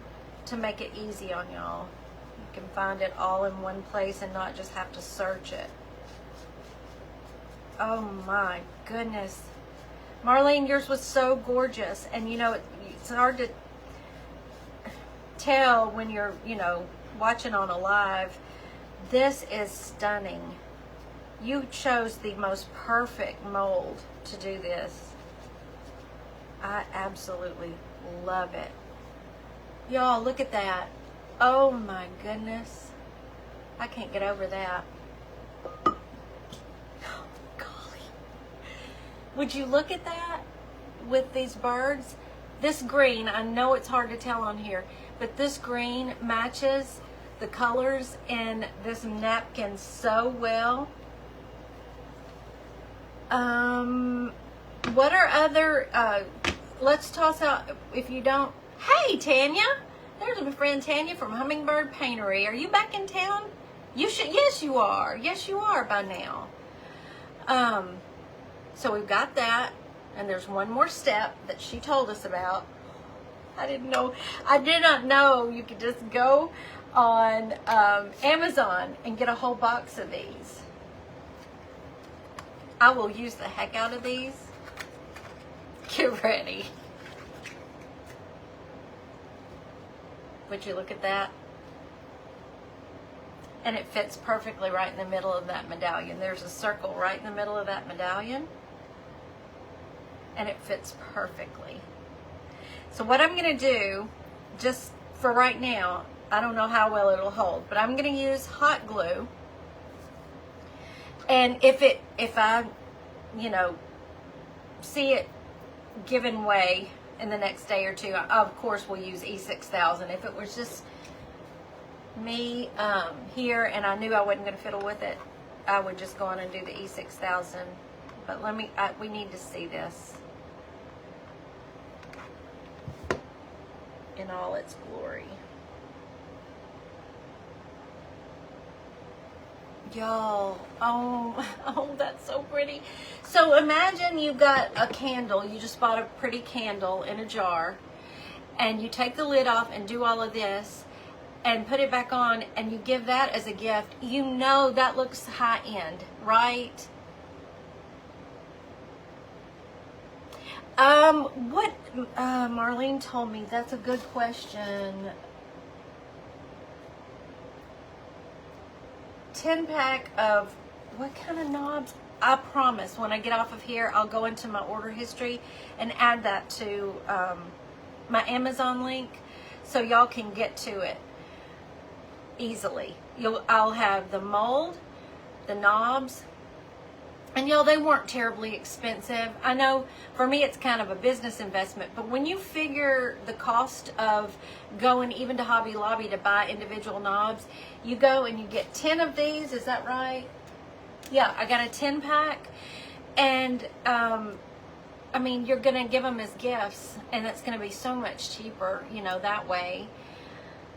to make it easy on y'all. You can find it all in one place and not just have to search it. Oh my goodness. Marlene, yours was so gorgeous, and you know, it's hard to tell when you're, you know, watching on a live. This is stunning. You chose the most perfect mold to do this. I absolutely love it. Y'all, look at that. Oh my goodness. I can't get over that. Oh, golly. Would you look at that with these birds? This green, I know it's hard to tell on here, but this green matches the colors in this napkin so well. What are other, let's toss out, if you don't, hey Tanya, there's my friend Tanya from Hummingbird Paintery. Are you back in town? You should, yes you are by now. So we've got that, and there's one more step that she told us about. I did not know you could just go on Amazon and get a whole box of these. I will use the heck out of these. Get ready. Would you look at that? And it fits perfectly right in the middle of that medallion. There's a circle right in the middle of that medallion. And it fits perfectly. So what I'm going to do, just for right now, I don't know how well it'll hold, but I'm going to use hot glue. And if I, see it giving way in the next day or two, I, of course, we'll use E6000. If it was just me here and I knew I wasn't going to fiddle with it, I would just go on and do the E6000. But we need to see this in all its glory. Y'all, oh, that's so pretty. So imagine you got a candle, you just bought a pretty candle in a jar, and you take the lid off and do all of this, and put it back on, and you give that as a gift. You know that looks high end, right? What Marlene told me, that's a good question. 10-pack of what kind of knobs? I promise when I get off of here, I'll go into my order history and add that to my Amazon link so y'all can get to it easily. I'll have the mold, the knobs, and y'all, they weren't terribly expensive. I know for me it's kind of a business investment, but when you figure the cost of going even to Hobby Lobby to buy individual knobs, you go and you get 10 of these, is that right? Yeah, I got a 10-pack, and I mean, you're gonna give them as gifts, and it's gonna be so much cheaper, that way.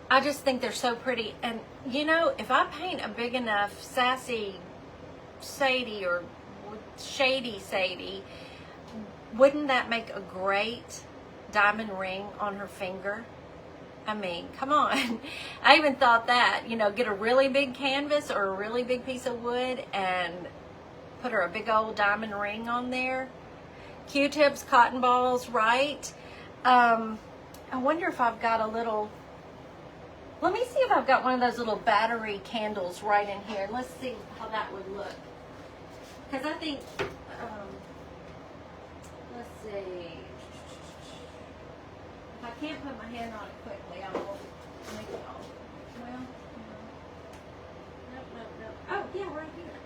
I just think they're so pretty, and if I paint a big enough sassy Sadie or shady Sadie, wouldn't that make a great diamond ring on her finger? I mean, come on. I even thought that, get a really big canvas or a really big piece of wood and put her a big old diamond ring on there. Q-tips, cotton balls, right? I wonder if I've got a little, let me see if I've got one of those little battery candles right in here. Let's see how that would look. Because I think, let's see. If I can't put my hand on it quickly, I will make it all. Well, no. Oh, yeah, right here.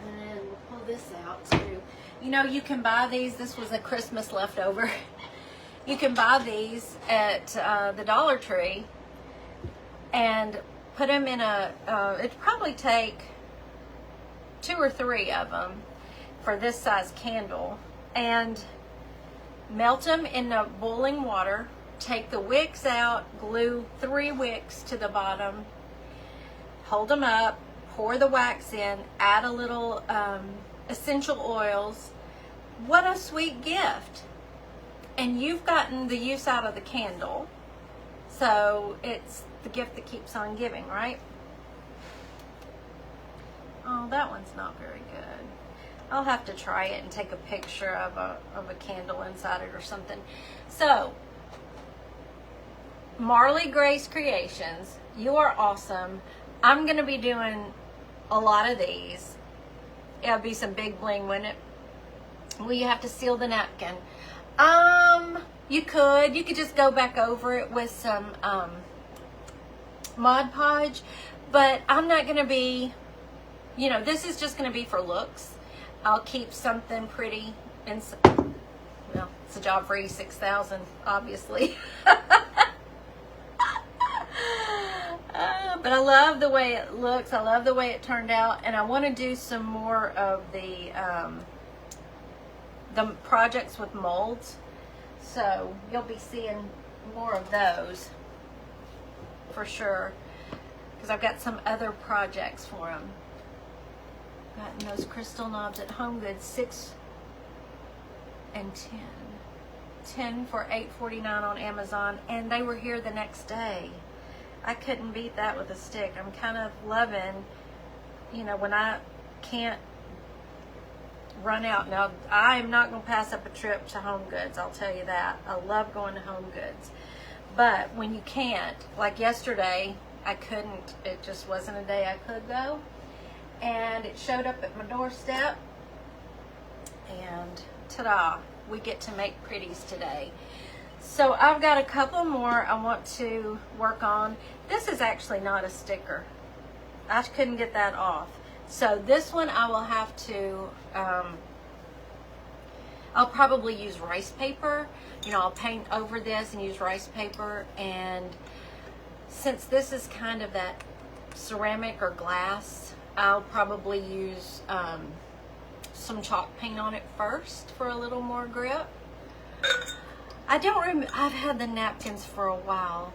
And then we'll pull this out too. You can buy these. This was a Christmas leftover. You can buy these at the Dollar Tree and put them in it'd probably take 2 or 3 of them for this size candle, and melt them in the boiling water, take the wicks out, glue 3 wicks to the bottom, hold them up, pour the wax in, add a little essential oils. What a sweet gift. And you've gotten the use out of the candle, so it's the gift that keeps on giving, right? Oh, that one's not very good. I'll have to try it and take a picture of a candle inside it or something. So, Marley Grace Creations, you are awesome. I'm going to be doing a lot of these. It'll be some big bling, wouldn't it? Well, you have to seal the napkin. You could just go back over it with some Mod Podge, but I'm not going to be, this is just going to be for looks. I'll keep something pretty, and well, it's a job for E6000, obviously. But I love the way it looks. I love the way it turned out, and I want to do some more of the projects with molds. So you'll be seeing more of those for sure, because I've got some other projects for them. Gotten those crystal knobs at Home Goods, 6 and 10. 10 for $8.49 on Amazon, and they were here the next day. I couldn't beat that with a stick. I'm kind of loving, when I can't run out. Now, I'm not going to pass up a trip to Home Goods, I'll tell you that. I love going to Home Goods. But when you can't, like yesterday, I couldn't. It just wasn't a day I could go. And it showed up at my doorstep. And ta-da, we get to make pretties today. So I've got a couple more I want to work on. This is actually not a sticker. I couldn't get that off. So this one I will have to, I'll probably use rice paper. You know, I'll paint over this and use rice paper. And since this is kind of that ceramic or glass, I'll probably use some chalk paint on it first for a little more grip. I don't remember, I've had the napkins for a while,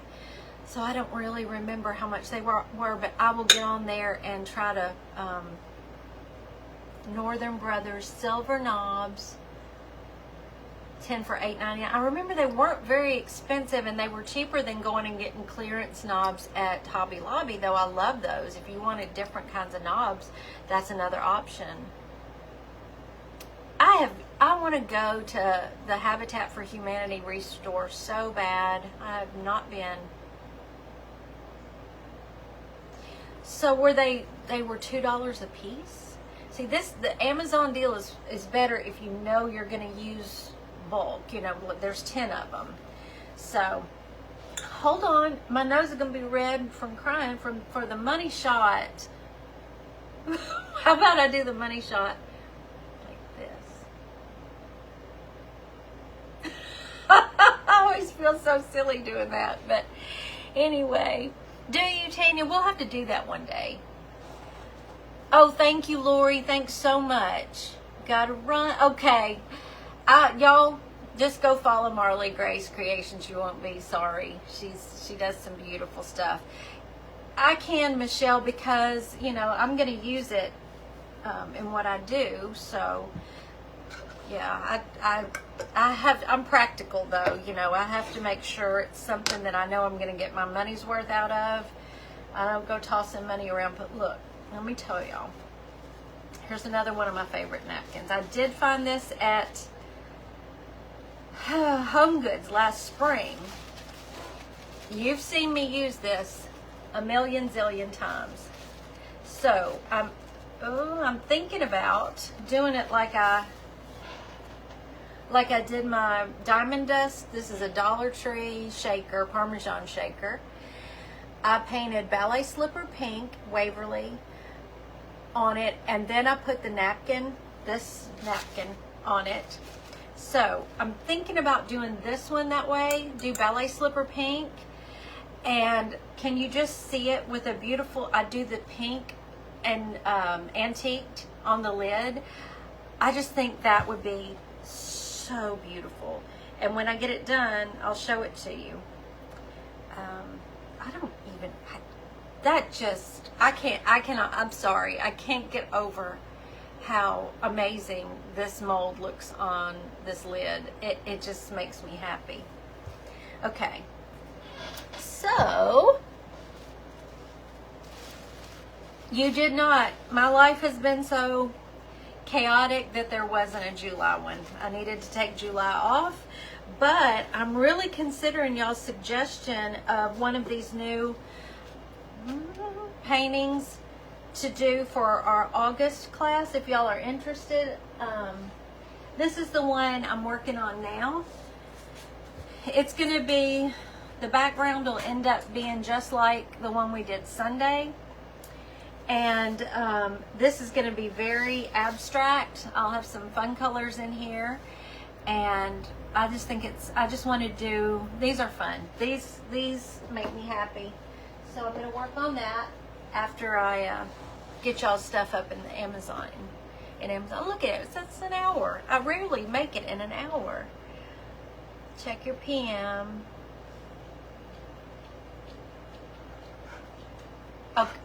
so I don't really remember how much they were, but I will get on there and try to, Northern Brothers silver knobs, 10 for $8.99. I remember they weren't very expensive, and they were cheaper than going and getting clearance knobs at Hobby Lobby, though I love those. If you wanted different kinds of knobs, that's another option. I want to go to the Habitat for Humanity Restore so bad. I have not been. So were they were $2 a piece? See, the Amazon deal is better if you know you're going to use bulk. You know, there's 10 of them. So hold on, my nose is going to be red from crying for the money shot. How about I do the money shot? I always feel so silly doing that, but anyway, do you, Tanya? We'll have to do that one day. Oh, thank you, Lori. Thanks so much. Gotta run. Okay, y'all just go follow Marley Grace Creations. You won't be sorry. She does some beautiful stuff. I can, Michelle, because you know I'm gonna use it in what I do. So yeah, I'm practical though, you know, I have to make sure it's something that I know I'm going to get my money's worth out of. I don't go tossing money around, but look, let me tell y'all. Here's another one of my favorite napkins. I did find this at Home Goods last spring. You've seen me use this a million zillion times. So, I'm thinking about doing it like I did my Diamond Dust. This is a Dollar Tree shaker, Parmesan shaker. I painted Ballet Slipper Pink, Waverly, on it, and then I put this napkin on it. So I'm thinking about doing this one that way, do Ballet Slipper Pink, and can you just see it with a beautiful, I do the pink and antiqued on the lid. I just think that would be so beautiful, and when I get it done I'll show it to you. I'm sorry, I can't get over how amazing this mold looks on this lid. It just makes me happy. Okay, so you did not, my life has been so chaotic that there wasn't a July one. I needed to take July off, but I'm really considering y'all's suggestion of one of these new paintings to do for our August class. If y'all are interested, this is the one I'm working on now. It's going to be, the background will end up being just like the one we did Sunday. And this is going to be very abstract. I'll have some fun colors in here, and I just think I just want to do, these are fun. These make me happy. So I'm going to work on that after I get y'all's stuff up in the Amazon. Oh, look at it. That's an hour. I rarely make it in an hour. Check your PM.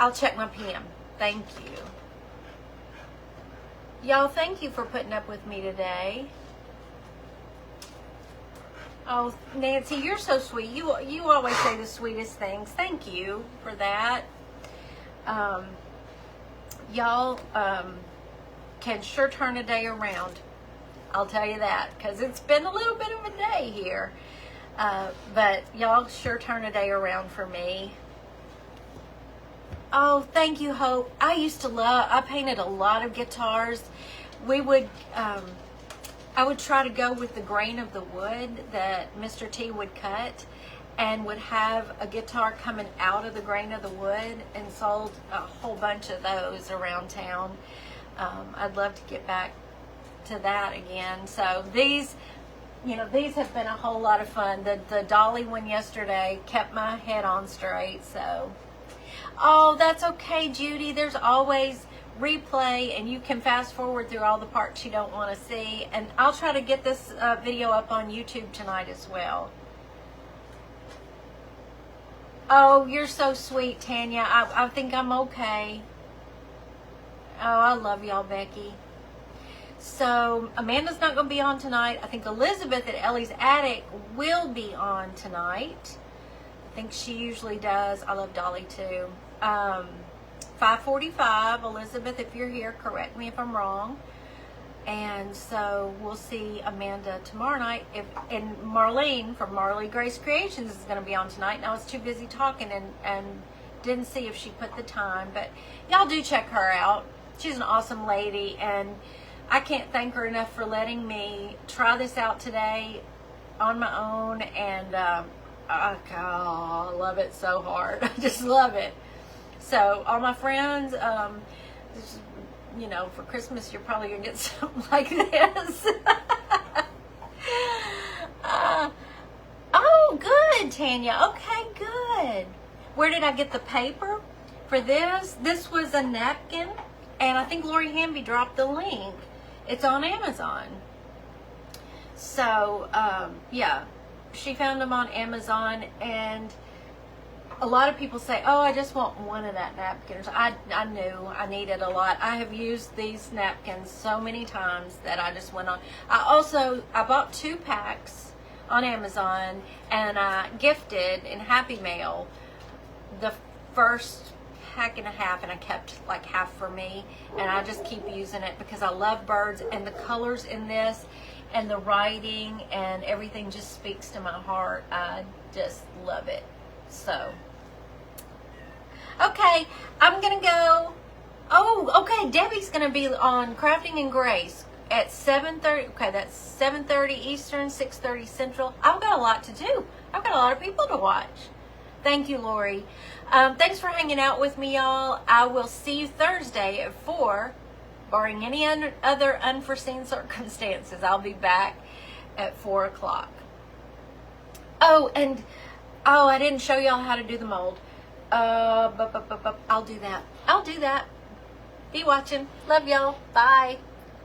I'll check my PM. Thank you. Y'all, thank you for putting up with me today. Oh, Nancy, you're so sweet. You always say the sweetest things. Thank you for that. Y'all can sure turn a day around. I'll tell you that, because it's been a little bit of a day here. But y'all sure turn a day around for me. Oh, thank you, Hope. I painted a lot of guitars. We would I would try to go with the grain of the wood that Mr. T would cut, and would have a guitar coming out of the grain of the wood, and sold a whole bunch of those around town. I'd love to get back to that again. So these, these have been a whole lot of fun. The dolly one yesterday kept my head on straight. So, oh, that's okay, Judy. There's always replay, and you can fast forward through all the parts you don't want to see. And I'll try to get this video up on YouTube tonight as well. Oh, you're so sweet, Tanya. I think I'm okay. Oh, I love y'all, Becky. So Amanda's not going to be on tonight. I think Elizabeth at Ellie's Attic will be on tonight. I think she usually does. I love Dolly too. 5:45, Elizabeth, if you're here, correct me if I'm wrong. And so we'll see Amanda tomorrow night. And Marlene from Marley Grace Creations is going to be on tonight. And I was too busy talking and didn't see if she put the time. But y'all do check her out. She's an awesome lady, and I can't thank her enough for letting me try this out today on my own. And I love it so hard. I just love it. So all my friends, for Christmas, you're probably going to get something like this. Oh, good, Tanya. Okay, good. Where did I get the paper for this? This was a napkin, and I think Lori Hamby dropped the link. It's on Amazon. So, yeah, she found them on Amazon, and a lot of people say, oh, I just want one of that napkins. I knew I needed a lot. I have used these napkins so many times that I just went on. I bought 2 packs on Amazon, and I gifted in Happy Mail the first pack and a half, and I kept like half for me, and I just keep using it because I love birds, and the colors in this and the writing and everything just speaks to my heart. I just love it. So, okay, I'm gonna go. Oh, okay, Debbie's gonna be on Crafting and Grace at 7:30. Okay, that's 7:30 Eastern, 6:30 Central. I've got a lot to do. I've got a lot of people to watch. Thank you, Lori. Thanks for hanging out with me, y'all. I will see you Thursday at 4, barring any other unforeseen circumstances. I'll be back at 4 o'clock. Oh, and I didn't show y'all how to do the mold. I'll do that. Be watching. Love y'all. Bye.